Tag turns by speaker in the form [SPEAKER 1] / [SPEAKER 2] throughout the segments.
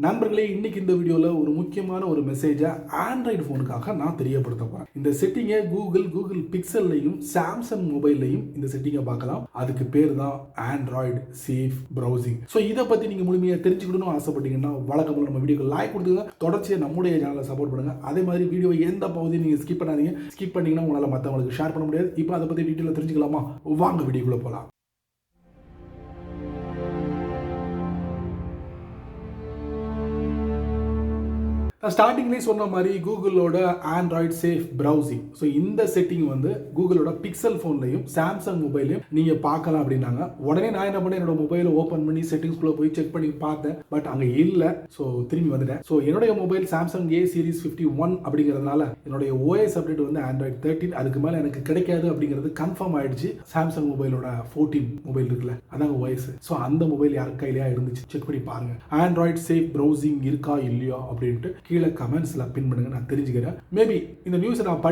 [SPEAKER 1] நண்பர்களே, இன்னைக்கு இந்த வீடியோவில் ஒரு முக்கியமான ஒரு மெசேஜை ஆண்ட்ராய்டு ஃபோனுக்காக நான் தெரியப்படுத்த போகிறேன். இந்த செட்டிங்கை கூகுள் பிக்சல்லையும் சாம்சங் மொபைல்லையும் இந்த செட்டிங்கை பார்க்கலாம். அதுக்கு பேர் தான் ஆண்ட்ராய்டு சேஃப் ப்ரௌசிங். ஸோ இதை பற்றி நீங்கள் முழுமையாக தெரிஞ்சுக்கணும்னு ஆசைப்பட்டீங்கன்னா வழக்கமாக நம்ம வீடியோக்கு லைக் கொடுத்துங்க, தொடர்ச்சியாக நம்முடைய சேனலை சப்போர்ட் பண்ணுங்க. அதே மாதிரி வீடியோ எந்த பகுதியும் நீங்கள் ஸ்கிப் பண்ணாதீங்க. ஸ்கிப் பண்ணீங்கன்னா உங்களால் மற்றவங்களுக்கு ஷேர் பண்ண முடியாது. இப்போ அதை பற்றி டீட்டெயிலாக தெரிஞ்சுக்கலாமா? வாங்க வீடியோக்குள்ளே போகலாம். நான் ஸ்டார்டிங்லேயே சொன்ன மாதிரி கூகுளோட ஆண்ட்ராய்டு சேஃப் ப்ரௌசிங். ஸோ இந்த செட்டிங் வந்து கூகுளோட பிக்சல் ஃபோன்லையும் சாம்சங் மொபைலையும் நீங்கள் பார்க்கலாம் அப்படின்னாங்க. உடனே நான் என்ன பண்ணேன், என்னோட மொபைலை ஓப்பன் பண்ணி செட்டிங்ஸ்குள்ளே போய் செக் பண்ணி பார்த்தேன். பட் அங்கே இல்லை. ஸோ திரும்பி வந்துட்டேன். ஸோ என்னுடைய மொபைல் சாம்சங் A Series 51 அப்படிங்கிறதுனால என்னுடைய OS அப்டேட் வந்து ஆண்ட்ராய்டு 13. அதுக்கு மேலே எனக்கு கிடைக்காது அப்படிங்கிறது கன்ஃபார்ம் ஆயிடுச்சு. சாம்சங் மொபைலோட 14 மொபைல் இருக்குல்ல, அதாங்க OS. ஸோ அந்த மொபைல் யார் கையிலையா இருந்துச்சு, செக் பண்ணி பாருங்க. ஆண்ட்ராய்டு சேஃப் ப்ரௌசிங் இருக்கா இல்லையா அப்படின்ட்டு கீழே கமெண்ட்ஸ்ல பின் பண்ணுங்க, நான் தெரிஞ்சுக்கிறேன். மேபி இந்த நியூஸை நான்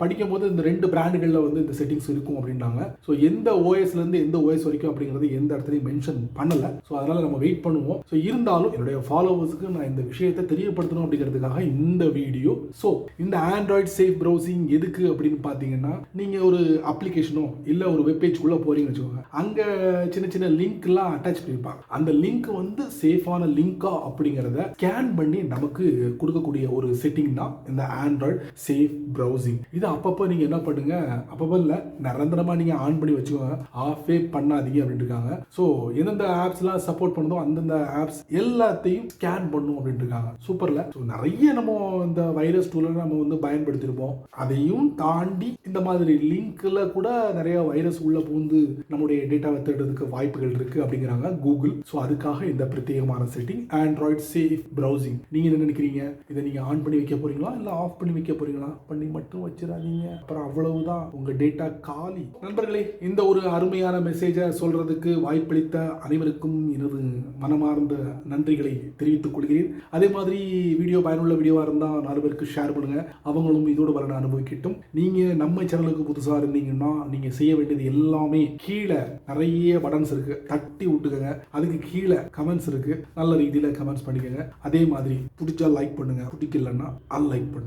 [SPEAKER 1] படிக்கும் போது இந்த ரெண்டு பிராண்டுகளில் வந்து இந்த செட்டிங்ஸ் இருக்கும் அப்படின்னாங்க. ஸோ எந்த ஓஎஸ்ல இருந்து எந்த OS வரைக்கும் அப்படிங்கிறது எந்த இடத்துலையும் மென்ஷன் பண்ணல. ஸோ அதனால நம்ம வெயிட் பண்ணுவோம். ஸோ இருந்தாலும் என்னுடைய ஃபாலோவர்ஸ்க்கு நான் இந்த விஷயத்தை தெரியப்படுத்தணும் அப்படிங்கிறதுக்காக இந்த வீடியோ. ஸோ இந்த ஆண்ட்ராய்டு சேஃப் ப்ரௌசிங் எதுக்கு அப்படின்னு பார்த்தீங்கன்னா, நீங்க ஒரு அப்ளிகேஷனோ இல்ல ஒரு வெப்பேஜ்குள்ள போறீங்கன்னு வச்சுக்கோங்க. அங்க சின்ன சின்ன லிங்க்லாம் அட்டாச் பண்ணிருப்பாங்க. அந்த லிங்க் வந்து சேஃபான லிங்கா அப்படிங்கிறத ஸ்கேன் பண்ணி நமக்கு கொடுக்கக்கூடிய ஒரு செட்டிங் தான் இந்த ஆண்ட்ராய்டு சேஃப் ப்ரௌசிங். இது அப்பப்போ நீங்க என்ன பண்ணுங்க, அப்பப்போ இல்ல நிரந்தரமா நீங்க ஆன் பண்ணி வச்சுக்கோங்க, ஆஃபே பண்ணாதீங்க அப்படின்னு இருக்காங்க. ஸோ எந்தெந்த ஆப்ஸ்லாம் சப்போர்ட் பண்ணுதோ அந்தந்த ஆப்ஸ் எல்லாத்தையும் ஸ்கேன் பண்ணும் அப்படின்னு இருக்காங்க. சூப்பர்ல. ஸோ நிறைய நம்ம இந்த வைரஸ் டூல நம்ம வந்து பயன்படுத்திருப்போம். அதையும் தாண்டி இந்த மாதிரி லிங்க்ல கூட நிறைய வைரஸ் உள்ள பூந்து நம்முடைய டேட்டாவை தேடுறதுக்கு வாய்ப்புகள் இருக்கு அப்படிங்கிறாங்க கூகுள். ஸோ அதுக்காக இந்த பிரத்யேகமான செட்டிங் ஆண்ட்ராய்டு சேஃப் ப்ரௌசிங். நீங்க என்ன நினைக்கிறீங்க? இதை நீங்க ஆன் பண்ணி வைக்க போறீங்களா இல்ல ஆஃப் பண்ணி வைக்க போறீங்களா? பண்ணி மட்டும் வச்சிடாதீங்க, அப்புறம் அவ்வளவுதான், உங்க டேட்டா காலி. நண்பர்களே, இந்த ஒரு அருமையான மெசேஜை சொல்றதுக்கு வாய்ப்பளித்த அனைவருக்கும் எனது மனமார்ந்த நன்றிகளை தெரிவித்துக் கொள்கிறேன். அதே மாதிரி வீடியோ பயனுள்ள வீடியோவா இருந்தா 4 பேருக்கு ஷேர் பண்ணுங்க, அவங்களும் இதோட பலனை அனுபவிக்கட்டும். நீங்க நம்ம சேனலுக்கு புதுசா இருந்தீங்கன்னா நீங்க செய்ய வேண்டியது எல்லாமே கீழே நிறைய பட்டன்ஸ் இருக்கு, தட்டி விட்டுக்கங்க. அதுக்கு கீழே கமெண்ட்ஸ் இருக்கு, நல்ல ரீதியில கமெண்ட்ஸ் பண்ணிக்கங்க. அதே மாதிரி பிடிச்சா லைக் பண்ணுங்க, பிடிக்கலன்னா அன்லைக் பண்ணுங்க.